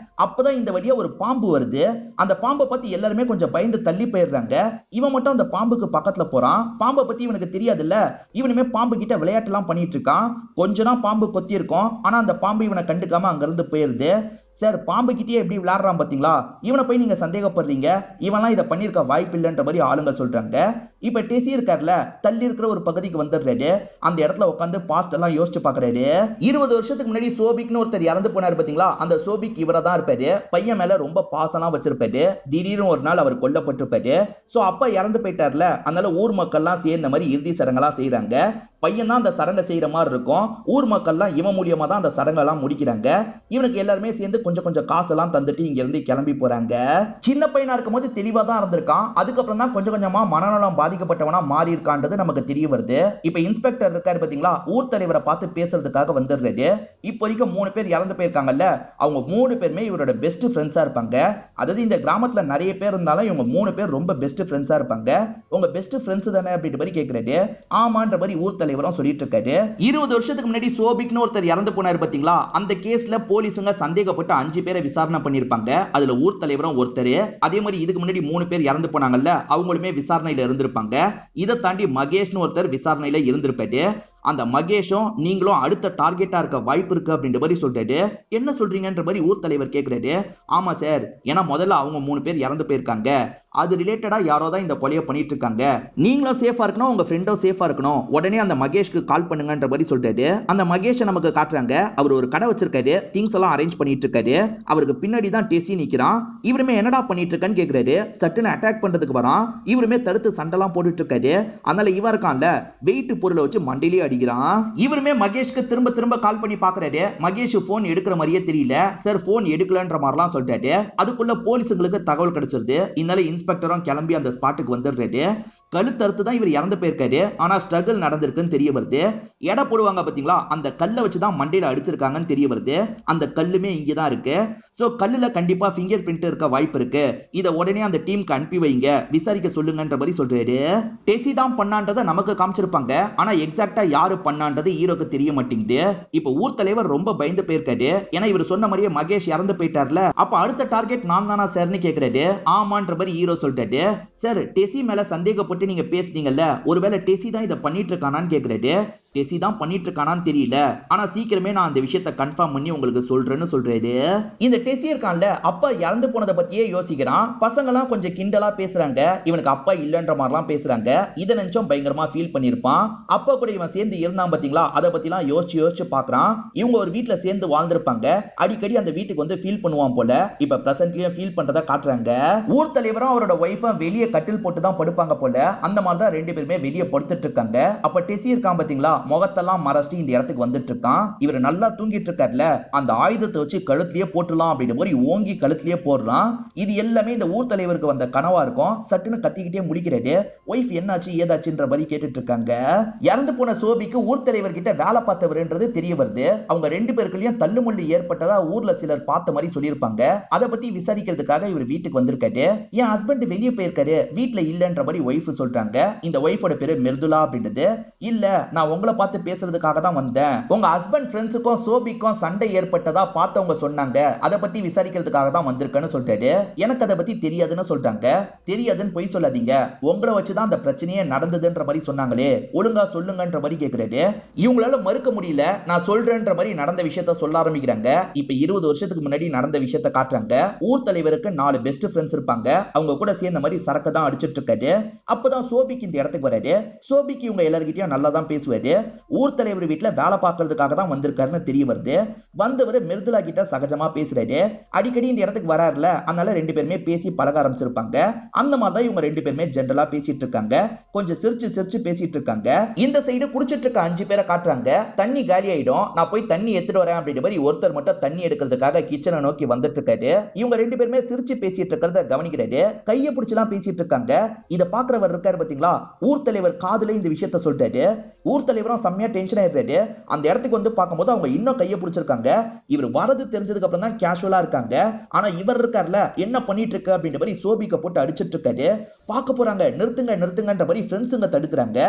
அப்பதான் இந்த வழியா ஒரு பாம்பு வருது. அந்த பாம்பை பத்தி எல்லாருமே கொஞ்சம் பயந்து தள்ளி போயிடுறாங்க. இவன் மட்டும் அந்த பாம்புக்கு பக்கத்துல போறான். பாம்பை பத்தி இவனுக்கு தெரியாதுல்ல. இவனுமே பாம்பு கிட்ட விளையாட்டு எல்லாம் பண்ணிட்டு இருக்கான். கொஞ்ச நாள் பாம்பு கொத்தி இருக்கும். ஆனா அந்த பாம்பு இவனை கண்டுக்காம அங்க இருந்து போயிருது. சார் பாம்பு கிட்டே எப்படி விளையாடுறான் பாத்தீங்களா, இவனை போய் நீங்க சந்தேகப்படுறீங்க, இவன்லாம் இதை பண்ணிருக்க வாய்ப்பு இல்லைன்ற மாதிரி ஆளுங்க சொல்றாங்க. இப்ப டெசி இருக்கார்ல, தள்ளி இருக்கிற ஒரு பகுதிக்கு வந்துடுறாரு. அந்த இடத்துல உட்காந்து பாஸ்ட் எல்லாம் யோசிச்சு பாக்குறாரு. 20 வருஷத்துக்கு முன்னாடி சோபிக்னு ஒருத்தர் இறந்து போனாரு பாத்தீங்களா, அந்த சோபிக் இவரை தான் இருப்பாரு. பையன் மேல ரொம்ப பாசம்லாம் வச்சிருப்பாரு. திடீர்னு ஒரு நாள் அவர் கொல்லப்பட்டிருப்பாரு. சோ அப்ப இறந்து போயிட்டார்ல, அதனால ஊர் மக்கள் எல்லாம் சேர்ந்த மாதிரி இறுதி சடங்கெல்லாம் செய்யறாங்க. பையன் தான் அந்த சடங்கை செய்யற மாதிரி இருக்கும். ஊர் மக்கள்லாம் இவன் மூலியமா தான் அந்த சடங்கெல்லாம் முடிக்கிறாங்க. இவனுக்கு எல்லாருமே சேர்ந்து கொஞ்சம் கொஞ்சம் காசெல்லாம் தந்துட்டு இங்க இருந்து கிளம்பி போறாங்க. சின்ன பையனா இருக்கும் போது தெளிவா தான் இருந்திருக்கான். அதுக்கப்புறம் தான் கொஞ்சம் கொஞ்சமா மனநலம் பாதிக்கப்பட்டவனா மாறி இருக்கான்றது நமக்கு தெரிய வருது. இப்ப இன்ஸ்பெக்டர் இருக்காரு பாத்தீங்களா, ஊர் தலைவரை பார்த்து பேசுறதுக்காக வந்துடுறாரு. இப்போ வரைக்கும் 3 பேர் இறந்து போயிருக்காங்கல்ல, அவங்க 3 பேருமே இவரோட பெஸ்ட் ஃப்ரெண்ட்ஸா இருப்பாங்க. அதாவது இந்த கிராமத்துல நிறைய பேர் இருந்தாலும் இவங்க 3 பேர் ரொம்ப பெஸ்ட் ஃப்ரெண்ட்ஸா இருப்பாங்க. உங்க பெஸ்ட் ஃப்ரெண்ட்ஸ் தானே அப்படின்ற மாதிரி கேக்குறாரு. ஆமான்ற மாதிரி ஊர் தலைவரும் சொல்லிட்டு இருக்காரு. 20 வருஷத்துக்கு முன்னாடி சோபிக்னு ஒருத்தர் இறந்து போனாரு பாத்தீங்களா, அந்த கேஸ்ல போலீஸுங்க சந்தேகப்பட்டு 5 பேரை விசாரணை பண்ணிருப்பாங்க. அதுல ஊர் தலைவரும் ஒருத்தர். அதே மாதிரி இதுக்கு முன்னாடி 3 பேர் இறந்து போனாங்கல்ல, அவங்களுமே விசாரணையில இருந்திருப்பாங்க. இதை தாண்டி மகேஷ்னு ஒருத்தர் விசாரணையில இருந்திருப்பாரு. அந்த மகேஷும் நீங்களும் அடுத்த டார்கெட்டா இருக்க வாய்ப்பு இருக்கு அப்படின்ற மாதிரி சொல்றாரு. என்ன சொல்றீங்கன்ற மாதிரி ஊர் தலைவர் கேக்குறாரு. ஆமா சார், ஏன்னா முதல்ல அவங்க 3 பேர் இறந்து போயிருக்காங்க. அது ரிலேட்டடா யாரோ தான் இந்த கொலையை பண்ணிட்டு இருக்காங்க. நீங்களும் சேஃபா இருக்கணும், உங்க ஃப்ரெண்டும் சேஃபா இருக்கணும். உடனே அந்த மகேஷ்க்கு கால் பண்ணுங்கன்ற மாதிரி சொல்றாரு. அந்த மகேஷை நமக்கு காட்டுறாங்க. அவர் ஒரு கடை வச்சிருக்காரு. திங்ஸ் எல்லாம் அரேஞ்ச் பண்ணிட்டு இருக்காரு. அவருக்கு பின்னாடி தான் டெசி நிக்கிறான். இவருமே என்னடா பண்ணிட்டு இருக்கான்னு கேக்குறாரு. சட்டுன்னு அட்டாக் பண்றதுக்கு வரான். இவருமே தடுத்து சண்டெல்லாம் போட்டுட்டு இருக்காரு. அதனால இவன் இருக்கான்ல, வெயிட் பொருளை வச்சு மண்டிலேயே அடிக்கிறான். இவருமே மகேஷ்க்கு திரும்ப திரும்ப கால் பண்ணி பாக்குறாரு. மகேஷ் போன் எடுக்கிற மாதிரியே தெரியல. சார் போன் எடுக்கலன்ற மாதிரிலாம் சொல்லிட்டாரு. அதுக்குள்ள போலீஸுங்களுக்கு தகவல் கிடைச்சிருது. இதனால இன்ஸ்பெக்டரும் கிளம்பி அந்த ஸ்பாட்டுக்கு வந்துடுறாரு. கழுத்தறுத்து தான் இவர் இறந்து போயிருக்காரு. ஆனா ஸ்ட்ரகிள் நடந்திருக்குன்னு தெரிய வருது. எடை போடுவாங்க பாத்தீங்களா, அந்த கல்லை வச்சுதான் மண்டையில அடிச்சிருக்காங்கன்னு தெரிய வருது. அந்த கல்லுமே இங்கதான் இருக்கு. சோ கல்லுல கண்டிப்பா ஃபிங்கர் பிரிண்ட் இருக்க வாய்ப்பு இருக்கு. இதை உடனே அந்த டீமுக்கு அனுப்பி வைங்க, விசாரிக்க சொல்லுங்கன்ற மாதிரி சொல்றாரு. டெசி தான் பண்ணான்றதை நமக்கு காமிச்சிருப்பாங்க. ஆனா எக்ஸாக்டா யாரு பண்ணான்றது ஹீரோக்கு தெரிய மாட்டேங்குது. இப்ப ஊர் தலைவர் ரொம்ப பயந்து போயிருக்காரு. ஏன்னா இவர் சொன்ன மாதிரியே மகேஷ் இறந்து போயிட்டார்ல, அப்ப அடுத்த டார்கெட் நான் தானா சார்னு கேக்குறாரு. ஆமான்ற மாதிரி ஹீரோ சொல்றாரு. சார் டெசி மேல சந்தேகப்பட்டு நீங்க பேசுனீங்கல்ல, ஒருவேளை டெசி தான் இதை பண்ணிட்டு இருக்கானான்னு கேக்குறாரு. டெசி தான் பண்ணிட்டு இருக்கானான்னு தெரியல, ஆனா சீக்கிரமே நான் அந்த விஷயத்தை கன்ஃபார்ம் பண்ணி உங்களுக்கு சொல்றேன்னு சொல்றாரு. இந்த டெசி இருக்கான்ல, அப்பா இறந்து போனதை பத்தியே யோசிக்கிறான். பசங்க எல்லாம் கொஞ்சம் கிண்டலா பேசுறாங்க, இவனுக்கு அப்பா இல்லன்ற மாதிரிலாம் பேசுறாங்க. இதை நினைச்சும் பயங்கரமா ஃபீல் பண்ணிருப்பான். அப்பா கூட இவன் சேர்ந்து இருந்தான் பாத்தீங்களா, அதை பத்தி எல்லாம் யோசிச்சு பாக்குறான். இவங்க ஒரு வீட்டுல சேர்ந்து வாழ்ந்திருப்பாங்க. அடிக்கடி அந்த வீட்டுக்கு வந்து ஃபீல் பண்ணுவான் போல. இப்ப பிரசன்ட்லயும் ஃபீல் பண்றதா காட்டுறாங்க. ஊர் தலைவரும் அவரோட ஒய்ஃபும் வெளியே கட்டில் போட்டு தான் படுப்பாங்க போல. அந்த மாதிரி தான் ரெண்டு பேருமே வெளியே படுத்துட்டு இருக்காங்க. அப்ப டெசி இருக்கான் பாத்தீங்களா, முகத்தெல்லாம் மறைச்சிட்டு இந்த இடத்துக்கு வந்துட்டு இருக்கான். இவர் நல்லா தூங்கிட்டு இருக்காருல, அந்த ஆயுதத்தை வச்சு கழுத்திலேயே போட்டுலாம் அப்படின்னு மாதிரி ஓங்கி கழுத்திலேயே போடுறான். இது எல்லாமே இந்த ஊர் தலைவருக்கு வந்த கனவா இருக்கும். சட்டுன்னு கத்திக்கிட்டே முடிக்கிறாரு. ஒய்ஃப் என்னாச்சு ஏதாச்சுன்ற மாதிரி கேட்டுட்டு இருக்காங்க. இறந்து போன சோபிக்கு ஊர் தலைவர் கிட்ட வேலை பார்த்தவர்ன்றது தெரிய வருது. அவங்க ரெண்டு பேருக்குள்ளயும் தள்ளுமுள்ளு ஏற்பட்டதா ஊர்ல சிலர் பார்த்த மாதிரி சொல்லியிருப்பாங்க. அதை பத்தி விசாரிக்கிறதுக்காக இவர் வீட்டுக்கு வந்திருக்காரு. என் ஹஸ்பண்ட் வெளியே போயிருக்காரு, வீட்டுல இல்லன்ற மாதிரி ஒய்ஃப் சொல்றாங்க. இந்த ஒய்ஃபோட பேரு மிர்துலா அப்படின்றது. இல்ல, நான் உங்களை பார்த்து பேசுறதுக்காக தான் வந்தேன். உங்க ஹஸ்பண்ட் ஃப்ரெண்ட்ஸுக்கும் சோபிக்கும் சண்டை ஏற்பட்டதா பார்த்தவங்க சொன்னாங்க, அதை பத்தி விசாரிக்கிறதுக்காக தான் வந்திருக்கேன்னு சொல்லிட்டாரு. எனக்கு அதை பத்தி தெரியாதுன்னு சொல்லிட்டாங்க. தெரியாதுன்னு பொய் சொல்லாதீங்க, உங்களை வச்சுதான் அந்த பிரச்சனையே நடந்ததுன்ற மாதிரி சொன்னாங்களே, ஒழுங்கா சொல்லுங்கன்ற மாதிரி கேட்கிறாரு. இவங்களால மறுக்க முடியல. நான் சொல்றேன்ற மாதிரி நடந்த விஷயத்த சொல்ல ஆரம்பிக்கிறாங்க. இப்ப 20 வருஷத்துக்கு முன்னாடி நடந்த விஷயத்த காட்டுறாங்க. ஊர் தலைவருக்கு 4 பெஸ்ட் ஃப்ரெண்ட்ஸ் இருப்பாங்க. அவங்க கூட சேர்ந்த மாதிரி சரக்கு தான் அடிச்சிட்டு இருக்காரு. அப்பதான் சோபிக்கு இந்த இடத்துக்கு வராரு. சோபிக்கு இவங்க எல்லார்கிட்டயும் நல்லா தான் பேசுவாரு. ஊர் தலைவர் வீட்டுல வேலை பார்க்கறதுக்காக தான் வந்திருக்காருன்னு தெரிய வருது. வந்தவர் மிர்துலா கிட்ட சகஜமா பேசுறாரு. அடிக்கடி இந்த இடத்துக்கு வராருல, அதனால ரெண்டு பேருமே பேசி பழக ஆரம்பிச்சிருப்பாங்க. அந்த மாதிரி தான் இவங்க ரெண்டு பேருமே ஜென்ரலா பேசிட்டு இருக்காங்க. கொஞ்சம் சிரிச்சு பேசிட்டு இருக்காங்க. இந்த சைடு குடிச்சிட்டு இருக்க 5 பேரை காட்டுறாங்க. தண்ணி காலி ஆயிடும், நான் போய் தண்ணி எடுத்துட்டு வரேன் அப்படின்ற மாதிரி ஒருத்தர் மட்டும் தண்ணி எடுக்கிறதுக்காக கிச்சனை நோக்கி வந்துட்டு இருக்காரு. இவங்க ரெண்டு பேருமே சிரிச்சு பேசிட்டு இருக்கிறத கவனிக்கிறாரு. கையை பிடிச்சலாம் பேசிட்டு இருக்காங்க. இத பாக்குறவர் இருக்காரு பாத்தீங்களா, ஊர் தலைவர் காதுல இந்த விஷயத்த சொல்லிட்டாரு. ஊர் தலைவரும் செம்மையா டென்ஷன் ஆயிடுறாரு. அந்த இடத்துக்கு வந்து பார்க்கும்போது அவங்க இன்னும் கையை பிடிச்சிருக்காங்க. இவர் வரது தெரிஞ்சதுக்கு அப்புறம் தான் கேஷுவலா இருக்காங்க. ஆனா இவர் இருக்கார்ல, என்ன பண்ணிட்டு இருக்க அப்படின்ற மாதிரி சோபிக்க போட்டு அடிச்சிட்டு இருக்காரு. பார்க்க போறாங்க, நிறுத்துங்கன்ற மாதிரி ஃப்ரெண்ட்ஸுங்க தடுக்கிறாங்க.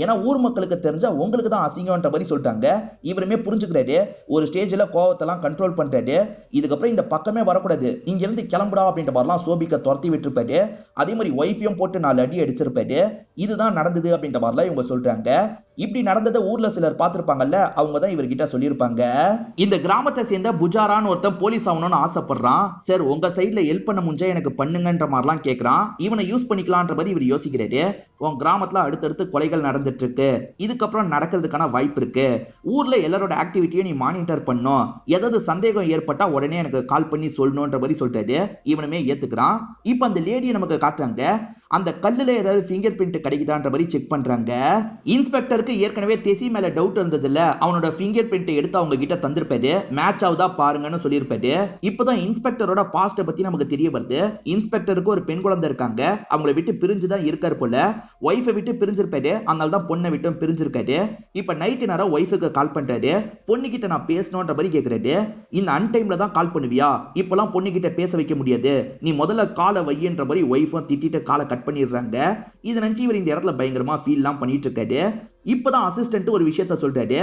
ஏன்னா ஊர் மக்களுக்கு தெரிஞ்சா உங்களுக்கு தான் அசிங்கம்ன்ற மாதிரி சொல்லிட்டாங்க. இவருமே புரிஞ்சுக்கிறாரு. ஒரு ஸ்டேஜ்ல கோவத்தெல்லாம் கண்ட்ரோல் பண்றாரு. இதுக்கப்புறம் இந்த பக்கமே வரக்கூடாது, இங்க இருந்து கிளம்புடா அப்படின்ற மாதிரிலாம் சோபிக்க துரத்தி விட்டுருப்பாரு. அதே மாதிரி ஒய்ஃபையும் போட்டு 4 அடி அடிச்சிருப்பாரு. இதுதான் நடந்தது அப்படின்ற மாதிரிலாம் இவங்க சொல்றாங்க. இப்படி நடந்ததை ஊர்ல சிலர் பார்த்திருப்பாங்கல்ல, அவங்க தான் இவர்கிட்ட சொல்லியிருப்பாங்க. இந்த கிராமத்தை சேர்ந்த புஜாரான்னு ஒருத்தன் போலீஸ் ஆகணும்னு ஆசைப்படுறான். சார், உங்க சைட்ல ஹெல்ப் பண்ண முடிஞ்சா எனக்கு பண்ணுங்கன்ற மாதிரிலாம் கேட்கறான். இவனை யூஸ் பண்ணிக்கலான்ற மாதிரி இவர் யோசிக்கிறாரு. உன் கிராமத்துல அடுத்தடுத்து கொலைகள் நடந்துட்டு இருக்கு, இதுக்கப்புறம் நடக்கிறதுக்கான வாய்ப்பு இருக்கு. ஊர்ல எல்லாரோட ஆக்டிவிட்டியை நீ மானிட்டர் பண்ணும், ஏதாவது சந்தேகம் ஏற்பட்டா உடனே எனக்கு கால் பண்ணி சொல்லணும்ன்ற மாதிரி சொல்லிட்டாரு. இவனுமே ஏத்துக்கிறான். இப்ப அந்த லேடியை நமக்கு காட்டுறாங்க. அந்த கல்லுல ஏதாவது ஃபிங்கர் பிரிண்ட் கிடைக்குதான்ற மாதிரி செக் பண்றாங்க. இன்ஸ்பெக்டருக்கு ஏற்கனவே டெசி மேல டவுட் இருந்ததுல, அவனோட ஃபிங்கர் பிரிண்ட் எடுத்து அவங்க கிட்ட தந்திருப்பாரு. மேட்ச் ஆகுதா பாருங்கன்னு சொல்லியிருப்பாரு. இப்பதான் இன்ஸ்பெக்டரோட பாஸ்ட பத்தி நமக்கு தெரிய வருது. இன்ஸ்பெக்டருக்கு ஒரு பெண் குழந்தை இருக்காங்க. அவங்களை விட்டு பிரிஞ்சுதான் இருக்காரு போல. ஒய்ஃபை விட்டு பிரிஞ்சிருப்பாரு, அதனால தான் பொண்ணை விட்டு பிரிஞ்சிருக்காரு. இப்ப நைட்டு நேரம் ஒய்ஃபுக்கு கால் பண்றாரு. பொண்ணு கிட்ட நான் பேசணும்ன்ற மாதிரி கேட்கிறாரு. இந்த அன்டைம்ல தான் கால் பண்ணுவியா, இப்பெல்லாம் பொண்ணு கிட்ட பேச வைக்க முடியாது, நீ முதல்ல காலை வையன்ற மாதிரி ஒய்ஃபும் திட்டிட்டு காலை கட் பண்ணிடுறாங்க. இதை நினைச்சு இவர் இந்த இடத்துல பயங்கரமா ஃபீல்லாம் பண்ணிட்டு இருக்காரு. இப்பதான் அசிஸ்டன்ட் ஒரு விஷயத்த சொல்றாரு.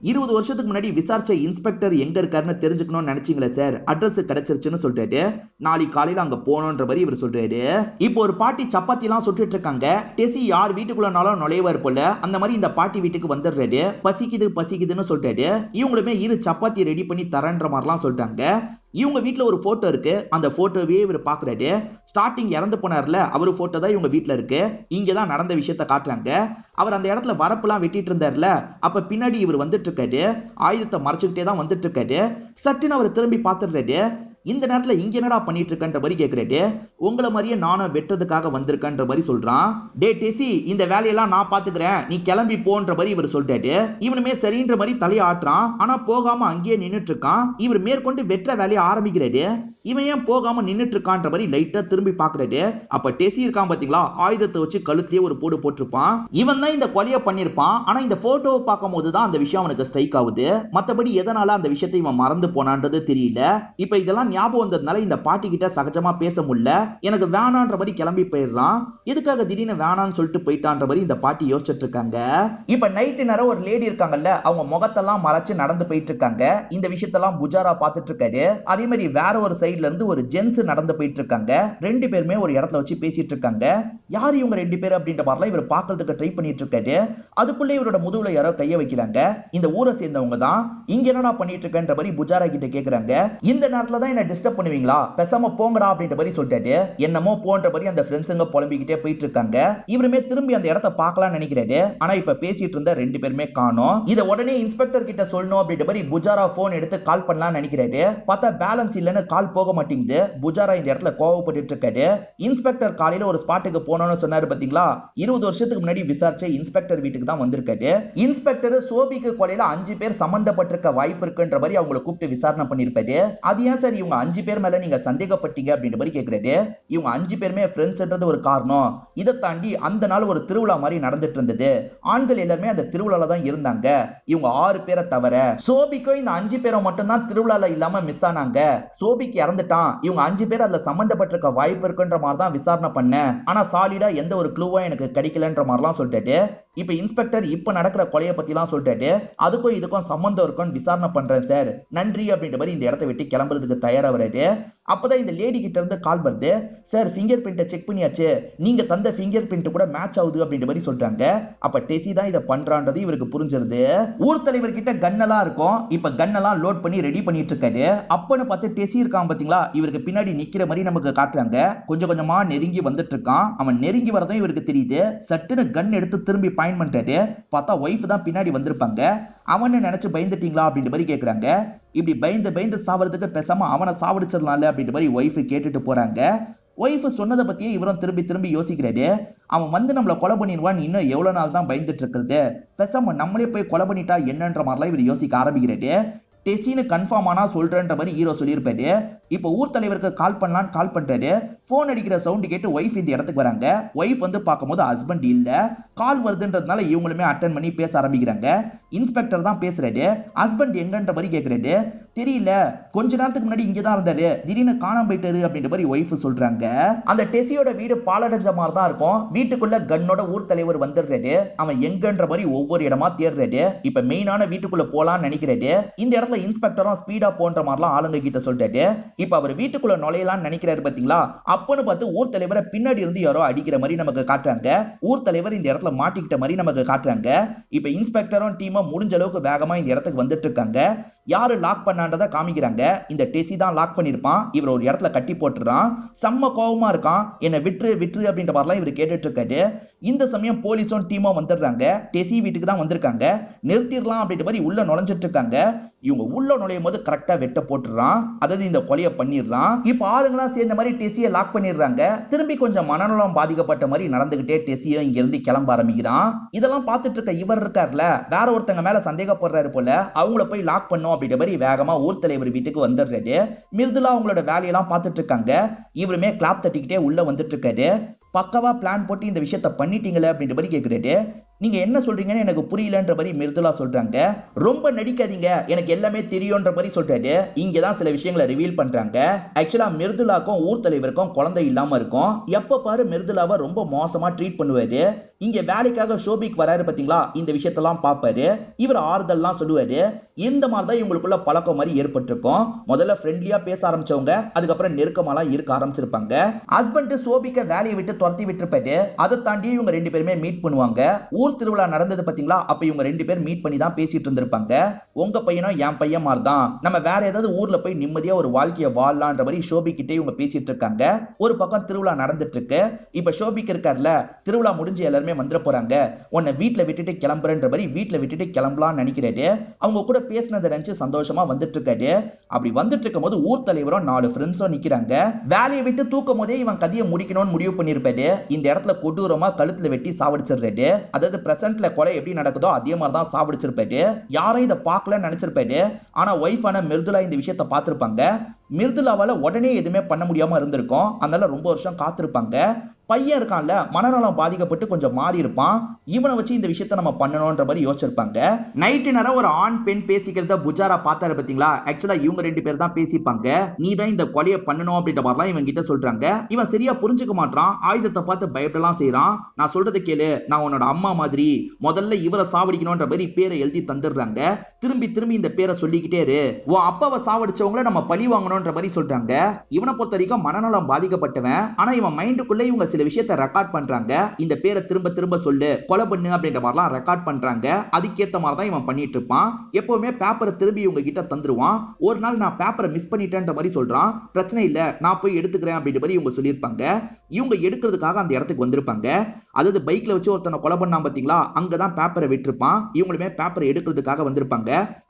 20 வருஷத்துக்கு முன்னாடி விசாரிச்ச இன்ஸ்பெக்டர் எங்க இருக்காருன்னு தெரிஞ்சுக்கணும்னு நினைச்சீங்களே சார், அட்ரஸ் கிடைச்சிருச்சுன்னு சொல்றாரு. நாளைக்கு காலையில அங்க போனோன்ற மாதிரி இவர் சொல்றாரு. இப்போ ஒரு பாட்டி சப்பாத்தி எல்லாம் சுட்டுட்டு இருக்காங்க. டெசி யார் வீட்டுக்குள்ளனாலும் நுழைவார் போல. அந்த மாதிரி இந்த பாட்டி வீட்டுக்கு வந்துடுறாரு. பசிக்குதுன்னு சொல்றாரு. இவங்களுமே சப்பாத்தி ரெடி பண்ணி தரேன்ற மாதிரிலாம் சொல்லிட்டாங்க. இவங்க வீட்டுல ஒரு போட்டோ இருக்கு. அந்த போட்டோவே இவர் பாக்குறாரு. ஸ்டார்டிங் இறந்து போனார்ல, அவரு போட்டோ தான் இவங்க வீட்டுல இருக்கு. இங்கதான் நடந்த விஷயத்த காட்டுறாங்க. அவர் அந்த இடத்துல வரப்புலாம் வெட்டிட்டு இருந்தார்ல, அப்ப பின்னாடி இவர் வந்துட்டு இருக்காரு. ஆயுதத்தை மறைச்சுக்கிட்டே தான் வந்துட்டு இருக்காரு. சட்டுன்னு அவர் திரும்பி பார்த்துடுறாரு. இந்த நேரத்துல இங்க என்னடா பண்ணிட்டு இருக்கன்ற மாதிரி கேக்குறாரு. உங்களை மாதிரியே நானும் வெட்டுறதுக்காக வந்திருக்கன்ற மாதிரி சொல்றான். டே டெசி, இந்த வேலையெல்லாம் நான் பாத்துக்கிறேன், நீ கிளம்பி போன்ற மாதிரி இவர் சொல்லிட்டாரு. இவனுமே சரின்ற மாதிரி தலையை ஆட்டுறான். ஆனா போகாம அங்கேயே நின்னுட்டு இருக்கான். இவர் மேற்கொண்டு வெற்ற வேலையை ஆரம்பிக்கிறாரு. இவன் ஏன் போகாம நின்னுட்டு இருக்கான்ற மாதிரி லைட்டா திரும்பி பாக்குறாரு. அப்ப டெசி இருக்கான் பாத்தீங்களா, ஆயுதத்தை வச்சு கழுத்திலேயே ஒரு போடு போட்டிருப்பான். இவன் தான் இந்த கொலையை பண்ணிருப்பான். ஆனா இந்த போட்டோவை பார்க்கும் போதுதான் அந்த விஷயம் அவனுக்கு ஸ்ட்ரைக் ஆகுது. மத்தபடி எதனால அந்த விஷயத்தை இவன் மறந்து போனான்றது தெரியல. இப்ப இதெல்லாம் ஞாபகம் வந்ததுனால இந்த பாட்டி கிட்ட சகஜமா பேச முடியல. எனக்கு வேணான்ற மாதிரி கிளம்பி போயிடுறான். எதுக்காக திடீர்னு வேணான்னு சொல்லிட்டு போயிட்டான்ற மாதிரி இந்த பாட்டி யோசிச்சுட்டு இருக்காங்க. இப்ப நைட்டு நேரம் ஒரு லேடி இருக்காங்கல்ல, அவங்க முகத்தெல்லாம் மறைச்சு நடந்து போயிட்டு இருக்காங்க. இந்த விஷயத்தெல்லாம் புஜாரா பார்த்துட்டு இருக்காரு. அதே மாதிரி வேற ஒரு சைடுல இருந்து ஒரு ஜென்ஸ் நடந்து போயிட்டு இருக்காங்க. ரெண்டு பேருமே ஒரு இடத்துல வச்சு பேசிட்டு இருக்காங்க. யார் இவங்க ரெண்டு பேர் அப்படின்ற மாதிரிலாம் இவர் பாக்குறதுக்கு ட்ரை பண்ணிட்டு இருக்காரு. அதுக்குள்ளே இவரோட முதுகுல யாரோ கைய வைக்கிறாங்க. இந்த ஊரை சேர்ந்தவங்க தான். இங்க என்னடா பண்ணிட்டு இருக்கன்ற மாதிரி புஜாரா கிட்ட கேக்குறாங்க. இந்த நேரத்துல தான் என்ன டிஸ்டர்ப் பண்ணுவீங்களா, பேசாம போங்கடா அப்படின்ற மாதிரி சொல்லிட்டாரு. என்னமோ போன்ற மாதிரி அந்த ஃப்ரெண்ட்ஸுங்க புலம்பிக்கிட்டே போயிட்டு இருக்காங்க. இவருமே திரும்பி அந்த இடத்த பார்க்கலாம்னு நினைக்கிறாரு. ஆனா இப்ப பேசிட்டு இருந்த ரெண்டு பேருமே காணோம். இத உடனே இன்ஸ்பெக்டர் கிட்ட சொல்லணும் அப்படின்ற மாதிரி புஜாரா போன் எடுத்து கால் பண்ணலாம்னு நினைக்கிறாரு. பார்த்தா பேலன்ஸ் இல்லன்னு கால் போக மாட்டேங்குது. புஜாரா இந்த இடத்துல கோவப்பட்டு இருக்காரு. இன்ஸ்பெக்டர் காலையில ஒரு ஸ்பாட்டுக்கு போனோம்னு சொன்னாரு பாத்தீங்களா, 20 வருஷத்துக்கு முன்னாடி விசாரிச்ச இன்ஸ்பெக்டர் வீட்டுக்கு தான் வந்திருக்காரு. இன்ஸ்பெக்டர் சோபிக்கு கொலையில 5 பேர் சம்பந்தப்பட்டிருக்க வாய்ப்பு இருக்குன்ற மாதிரி அவங்களை கூப்பிட்டு விசாரணை பண்ணிருப்பாரு. அது ஏன் சார் இவங்க 5 பேர் மேல நீங்க சந்தேகப்பட்டீங்க அப்படின்ற மாதிரி கேக்குறாரு. இவங்க 5 பேருமே ஃப்ரெண்ட்ஸ்ன்றது ஒரு காரணம். இதை தாண்டி அந்த நாள் ஒரு திருவிழா மாதிரி நடந்துட்டு இருந்தது. ஆண்கள் எல்லாருமே அந்த திருவிழால தான் இருந்தாங்க. இவங்க 6 பேரை தவிர சோபிக்கும் இந்த 5 பேரை மட்டும் தான் திருவிழால இல்லாம மிஸ் ஆனாங்க. சோபிக்கு இறந்துட்டான், இவங்க 5 பேர் அதுல சம்பந்தப்பட்டிருக்க வாய்ப்பு இருக்குன்ற மாதிரி தான் விசாரணை பண்ணேன். ஆனா சாலிடா எந்த ஒரு க்ளூவும் எனக்கு கிடைக்கலன்ற மாதிரிலாம் சொல்லிட்டாரு. இப்ப இன்ஸ்பெக்டர் இப்ப நடக்கிற கொலையை பத்தி எல்லாம் சொல்லிட்டாரு. அதுக்கும் இதுக்கும் சம்பந்தம் இருக்கும் விசாரணை பண்றேன் சார், நன்றி அப்படின்ற மாதிரி இந்த இடத்தை விட்டு கிளம்புறதுக்கு தயாரா வராரு. அப்பதான் இந்த லேடி கிட்ட இருந்து கால் வருது. சார் ஃபிங்கர் பிரிண்ட்டை செக் பண்ணியாச்சு, நீங்க தந்த ஃபிங்கர் பிரிண்ட் கூட மேட்ச் ஆகுது அப்படின்ற மாதிரி சொல்றாங்க. அப்ப டெசி தான் இதை பண்றான்றது இவருக்கு புரிஞ்சிருது. ஊர் தலைவர் கிட்ட கன்னெல்லாம் இருக்கும். இப்ப கன்னெல்லாம் லோட் பண்ணி ரெடி பண்ணிட்டு இருக்காரு. அப்பன்னு பார்த்து டெசி இருக்கான் பாத்தீங்களா, இவருக்கு பின்னாடி நிக்கிற மாதிரி நமக்கு காட்டுறாங்க. கொஞ்சம் கொஞ்சமா நெருங்கி வந்துட்டு இருக்கான். அவன் நெருங்கி வரதும் இவருக்கு தெரியுது. சட்டுன்னு கன் எடுத்து திரும்பி பாயிண்ட் பண்ணிட்டாரு. பார்த்தா ஒய்ஃப் தான் பின்னாடி வந்திருப்பாங்க. அவனை நினைச்சு பயந்துட்டீங்களா அப்படின்ற மாதிரி கேக்குறாங்க. இப்படி பயந்து சாவறதுக்கு பேசாம அவனை சாவடிச்சிடலாம்ல அப்படின்ற மாதிரி ஒய்ஃப் கேட்டுட்டு போறாங்க. ஒய்ஃப் சொன்னதை பத்தியே இவரும் திரும்பி யோசிக்கிறாரு. அவன் வந்து நம்மளை கொலை பண்ணிடுவான், இன்னும் எவ்வளவு நாள் தான் பயந்துட்டு இருக்கிறது, பேசாம நம்மளே போய் கொலை பண்ணிட்டா என்னன்ற மாதிரிலாம் இவர் யோசிக்க ஆரம்பிக்கிறாரு. டெசின்னு கன்ஃபார்ம் ஆனா சொல்றேன்ற மாதிரி ஹீரோ சொல்லியிருப்பாரு. இப்போ ஊர் தலைவருக்கு கால் பண்ணலான்னு கால் பண்றாரு. போன் அடிக்கிற சவுண்ட் கேட்டு ஒய்ஃப் இந்த இடத்துக்கு வராங்க. ஒய்ஃப் வந்து பார்க்கும்போது ஹஸ்பண்ட் இல்ல. கால் வருதுன்றதுனால இவங்களுமே அட்டன் பண்ணி பேச ஆரம்பிக்கிறாங்க. இன்ஸ்பெக்டர் தான் பேசுறாரு. ஹஸ்பண்ட் எங்கன்ற மாதிரி கேக்குறாரு. தெரியல, கொஞ்ச நேரத்துக்கு முன்னாடி இங்கதான் இருந்தாரு, திடீர்னு காணாம போயிட்டாரு அப்படின்ற மாதிரி ஒய்ஃப் சொல்றாங்க. அந்த டெசியோட வீடு பாலடைஞ்ச மாதிரி தான் இருக்கும். வீட்டுக்குள்ள கன்னோட ஊர் தலைவர் வந்துடுறாரு. அவன் எங்கன்ற மாதிரி ஒவ்வொரு இடமா தேடுறாரு. இப்ப மெயினான வீட்டுக்குள்ள போலான்னு நினைக்கிறாரு. இந்த இடத்துல இன்ஸ்பெக்டரும் ஸ்பீடா போன்ற மாதிரிலாம் ஆளுங்க கிட்ட சொல்றாரு. இப்ப அவர் வீட்டுக்குள்ள நுழையலாம்னு நினைக்கிறாரு பாத்தீங்களா, அப்பன்னு பார்த்து ஊர் தலைவரை பின்னாடி இருந்து யாரோ அடிக்கிற மாதிரி நமக்கு காட்டுறாங்க. ஊர் தலைவர் இந்த இடத்துல மாட்டிக்கிட்ட மாதிரி நமக்கு காட்டுறாங்க. இப்ப இன்ஸ்பெக்டரும் டீமும் முடிஞ்ச அளவுக்கு வேகமா இந்த இடத்துக்கு வந்துட்டு இருக்காங்க. யாரு லாக் பண்ணான்றத காமிக்கிறாங்க. இந்த டெசி தான் லாக் பண்ணிருப்பான். இவர் ஒரு இடத்துல கட்டி போட்டுறான். செம்ம கோவமா இருக்கான். என்ன விட்டுரு அப்படின்ற மாதிரிலாம் இவர் கேட்டுட்டு இருக்காரு. இந்த சமயம் போலீஸும் டீமும் வந்துடுறாங்க. டெசி வீட்டுக்கு தான் வந்திருக்காங்க. நிறுத்திடலாம் அப்படின்ற மாதிரி உள்ள நுழைஞ்சிட்டு இருக்காங்க. இவங்க உள்ள நுழையும் போது கரெக்டா வெட்ட போட்டுறான். அதாவது இந்த கொலையை பண்ணிடுறான். இப்ப ஆளுங்களாம் சேர்ந்த மாதிரி டெசியை லாக் பண்ணிடுறாங்க. திரும்பி கொஞ்சம் மனநலம் பாதிக்கப்பட்ட மாதிரி நடந்துகிட்டே டெசியும் இங்க இருந்து கிளம்ப ஆரம்பிக்கிறான். இதெல்லாம் பார்த்துட்டு இருக்க இவர் இருக்கார்ல, வேற ஒருத்தங்க மேல சந்தேகப்படுறாரு போல, அவங்கள போய் லாக் பண்ணோம் அப்படின்ற மாதிரி வேகமா ஊர் தலைவர் வீட்டுக்கு வந்துடுறாரு. மிருதுலா அவங்களோட வேலையெல்லாம் பார்த்துட்டு இருக்காங்க. இவருமே கிளாப் தட்டிக்கிட்டே உள்ள வந்துட்டு இருக்காரு. பக்கவா பிளான் போட்டு இந்த விஷயத்த பண்ணிட்டீங்களே அப்படின்ற மாதிரி கேக்குறாரு. நீங்க என்ன சொல்றீங்கன்னு எனக்கு புரியலன்ற மாதிரி மிருதுலா சொல்றாங்க. ரொம்ப நடிக்காதீங்க, எனக்கு எல்லாமே தெரியும்ன்ற மாதிரி சொல்றாரு. இங்கதான் சில விஷயங்களை ரிவீல் பண்றாங்க. ஆக்சுவலா மிருதுலாக்கும் ஊர் தலைவருக்கும் குழந்தை இல்லாம இருக்கும். எப்ப பாரு மிருதுலாவை ரொம்ப மோசமா ட்ரீட் பண்ணுவாரு. இங்க வேலைக்காக ஷோபிக் வராரு பாத்தீங்களா, இந்த விஷயத்தெல்லாம் பாப்பாரு. இவர் ஆறுதல்லாம் சொல்லுவாரு. இந்த மாதிரிதான் இவங்களுக்குள்ள பழக்கம் மாதிரி ஏற்பட்டிருக்கும். முதல்ல ஃப்ரெண்ட்லியா பேச ஆரம்பிச்சவங்க அதுக்கப்புறம் நெருக்கமாலாம் இருக்க ஆரம்பிச்சிருப்பாங்க. ஹஸ்பண்ட் சோபிக்க வேலையை விட்டு துரத்தி விட்டுருப்பாரு. அதை தாண்டி இவங்க ரெண்டு பேருமே மீட் பண்ணுவாங்க. ஊர் திருவிழா நடந்தது பாத்தீங்களா, அப்ப இவங்க ரெண்டு பேர் மீட் பண்ணி தான் பேசிட்டு இருந்திருப்பாங்க. உங்க பையனும் என் பையன் மாதிரி தான், நம்ம வேற ஏதாவது ஊர்ல போய் நிம்மதியா ஒரு வாழ்க்கையை வாழலான்ற மாதிரி ஷோபி கிட்டே இவங்க பேசிட்டு இருக்காங்க. ஒரு பக்கம் திருவிழா நடந்துட்டு இருக்கு. இப்ப ஷோபிக் இருக்கார்ல, திருவிழா முடிஞ்சு எல்லாருமே வந்துட போறாங்க, உன்னை வீட்டுல விட்டுட்டு கிளம்புறன்ற மாதிரி வீட்டுல விட்டுட்டு கிளம்பலாம்னு நினைக்கிறாரு. அவங்க கூட பேசினதை நினைச்சு சந்தோஷமா வந்துட்டு இருக்காரு. அப்படி வந்துட்டு இருக்கும் போது ஊர் தலைவரும் 4 ஃப்ரெண்ட்ஸும் நிக்கிறாங்க. வேலையை விட்டு தூக்கும் போதே இவன் கதையை முடிக்கணும்னு முடிவு பண்ணிருப்பாரு. இந்த இடத்துல கொடூரமா கழுத்துல வெட்டி சாவடிச்சிடுறாரு. அதாவது பிரசன்ட்ல கொலை எப்படி நடக்குதோ அதே மாதிரி தான் சாவடிச்சிருப்பாரு. யாரும் இதை பார்க்கலன்னு நினைச்சிருப்பாரு. ஆனா ஒய்ஃபான மிருதுலா இந்த விஷயத்த பார்த்திருப்பாங்க. மிருதுலாவால உடனே எதுவுமே பண்ண முடியாம இருந்திருக்கும். அதனால ரொம்ப வருஷம் காத்திருப்பாங்க. பையன் இருக்கான்ல, மனநலம் பாதிக்கப்பட்டு கொஞ்சம் மாறி இருப்பான். இவனை வச்சு இந்த விஷயத்த நம்ம பண்ணணும்ன்ற மாதிரி யோசிச்சிருப்பாங்க. நைட்டு நேரம் ஒரு ஆண் பெண் பேசிக்கிறத புஜாரா பார்த்தாரு பாத்தீங்களா, ஆக்சுவலா இவங்க ரெண்டு பேர் தான் பேசிப்பாங்க. நீ தான் இந்த கொலையை பண்ணணும் அப்படின்ற மாதிரிலாம் இவன் கிட்ட சொல்றாங்க. இவன் சரியா புரிஞ்சுக்க மாட்டான். ஆயுதத்தை பார்த்து பயப்படலாம் செய்யறான். நான் சொல்றது கேளு, நான் உன்னோட அம்மா மாதிரி, முதல்ல இவரை சாவடிக்கணும்ன்ற மாதிரி பேரை எழுதி தந்துடுறாங்க. திரும்பி திரும்பி இந்த பேரை சொல்லிக்கிட்டே இரு, உன் அப்பாவை சாவடிச்சவங்கள நம்ம பழி வாங்கணும்ன்ற மாதிரி சொல்றாங்க. இவனை பொறுத்த வரைக்கும் மனநலம் பாதிக்கப்பட்டவன். ஆனா இவன் மைண்டுக்குள்ள இவங்க சில விஷயத்தை ரெக்கார்ட் பண்றாங்க. இந்த பேரை திரும்ப திரும்ப சொல்லு, கொலை பண்ணு அப்படின்ற மாதிரிலாம் ரெக்கார்ட் பண்றாங்க. அதுக்கேத்த மாதிரி தான் இவன் பண்ணிட்டு இருப்பான். எப்பவுமே பேப்பரை திரும்பி இவங்க கிட்ட தந்துருவான். ஒரு நாள் நான் பேப்பரை மிஸ் பண்ணிட்டேன்ற மாதிரி சொல்றான். பிரச்சனை இல்ல, நான் போய் எடுத்துக்கிறேன் அப்படின்ற மாதிரி இவங்க சொல்லியிருப்பாங்க. இவங்க எடுக்கிறதுக்காக அந்த இடத்துக்கு வந்திருப்பாங்க. அதாவது பைக்ல வச்சு ஒருத்தனை கொலை பண்ணா பாத்தீங்களா, அங்கதான் பேப்பரை விட்டுருப்பான். இவங்களுமே பேப்பரை எடுக்கிறதுக்காக வந்திருப்பாங்க.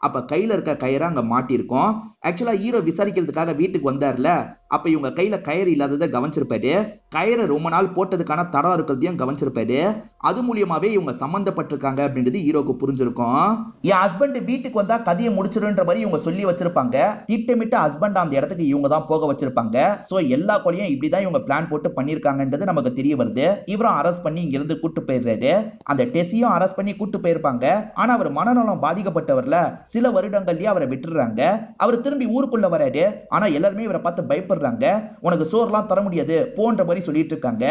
அப்ப கையில இருக்க கயிறை அங்க மாட்டிருக்கும். ஆக்சுவலா ஹீரோ விசாரிக்கிறதுக்காக வீட்டுக்கு வந்தார்ல, அப்ப இவங்க கையில கயிறு இல்லாததை கவனிச்சிருப்பாரு. கயிறு ரொம்ப நாள் போட்டதுக்கான தடம் இருக்கிறதையும் கவனிச்சிருப்பாரு. அது மூலியமாவே இவங்க சம்பந்தப்பட்டிருக்காங்க அப்படின்றது ஹீரோக்கு புரிஞ்சிருக்கும். என் ஹஸ்பண்ட் வீட்டுக்கு வந்தா கதையை முடிச்சிருன்ற மாதிரி இவங்க சொல்லி வச்சிருப்பாங்க. திட்டமிட்டு ஹஸ்பண்ட் அந்த இடத்துக்கு இவங்க தான் போக வச்சிருப்பாங்க. சோ எல்லா கொலையும் இப்படிதான் இவங்க பிளான் போட்டு பண்ணிருக்காங்கன்றது நமக்கு தெரிய வருது. இவரும் அரெஸ்ட் பண்ணி இங்க இருந்து கூட்டு போயிடுறாரு. அந்த டெஸியும் அரெஸ்ட் பண்ணி கூட்டு போயிருப்பாங்க. ஆனா அவர் மனநலம் பாதிக்கப்பட்டவர்ல, சில வருடங்கள்லயே அவரை விட்டுறாங்க. அவர் திரும்பி ஊருக்குள்ள வராரு. ஆனா எல்லாருமே இவரை பார்த்து பயப்படுறாங்க. உனக்கு சோறுலாம் தர முடியாது போன்ற மாதிரி சொல்லிட்டு இருக்காங்க.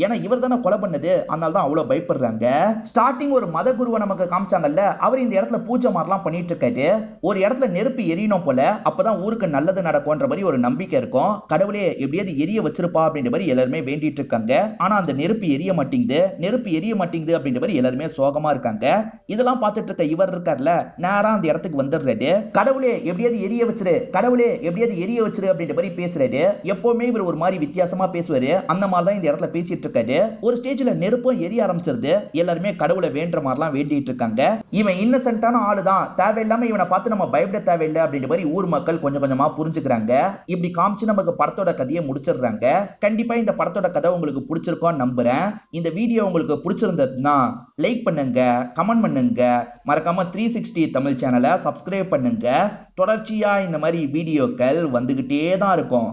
ஏன்னா இவர் தானே கொலை பண்ணது, அதனால தான் அவ்வளவு பயப்படுறாங்க. ஸ்டார்டிங் ஒரு மத குருவை நமக்கு காமிச்சாங்கல்ல, அவர் இந்த இடத்துல பூஜை மாதிரிலாம் பண்ணிட்டு இருக்காரு. ஒரு இடத்துல நெருப்பு எரியணும் போல, அப்பதான் ஊருக்கு நல்லது நடக்கும்ன்ற மாதிரி ஒரு நம்பிக்கை இருக்கும். கடவுளே எப்படியாவது எரிய வச்சிருப்பா அப்படின்ற மாதிரி எல்லாருமே வேண்டிட்டு இருக்காங்க. ஆனா அந்த நெருப்பு எரிய மாட்டேங்குது அப்படின்ற மாதிரி எல்லாருமே சோகமா இருக்காங்க. இதெல்லாம் பார்த்துட்டு இருக்க இவர் இருக்கார்ல, நேரா அந்த இடத்துக்கு வந்துடுறாரு. கடவுளே எப்படியாவது எரிய வச்சிரு, கடவுளே எப்படியாவது எரிய வச்சிரு அப்படின்ற மாதிரி பேசுறாரு. எப்பவுமே இவர் ஒரு மாதிரி வித்தியாசமா பேசுவாரு. அந்த மாதிரி தான் இந்த இடத்துல பேசிட்டு இருக்காரு. ஒரு ஸ்டேஜ்ல நெருப்பும் எரிய ஆரம்பிச்சிருது. எல்லாருமே கடவுளை வேண்ட மாதிரிலாம் வேண்டிட்டு இருக்காங்க. இவன் இன்னசென்ட்டான ஆளு தான், தேவையில்லாம இவனை பார்த்து நம்ம பயப்பட தேவையில்லை அப்படின்ற மாதிரி ஊர் மக்கள் கொஞ்சம் கொஞ்சமா புரிஞ்சுக்கிறாங்க. இப்படி காமிச்சு நமக்கு படத்தோட கதையை முடிச்சிடுறாங்க. கண்டிப்பா இந்த படத்தோட கதை உங்களுக்கு பிடிச்சிருக்கும் நம்புறேன். இந்த வீடியோ உங்களுக்கு பிடிச்சிருந்ததுன்னா லைக் பண்ணுங்க, கமெண்ட் பண்ணுங்க, மறக்காம 360 தமிழ் சேனலை சப்ஸ்கிரைப் பண்ணுங்க. தொடர்ச்சியா இந்த மாதிரி வீடியோக்கள் வந்துகிட்டே தான் இருக்கும்.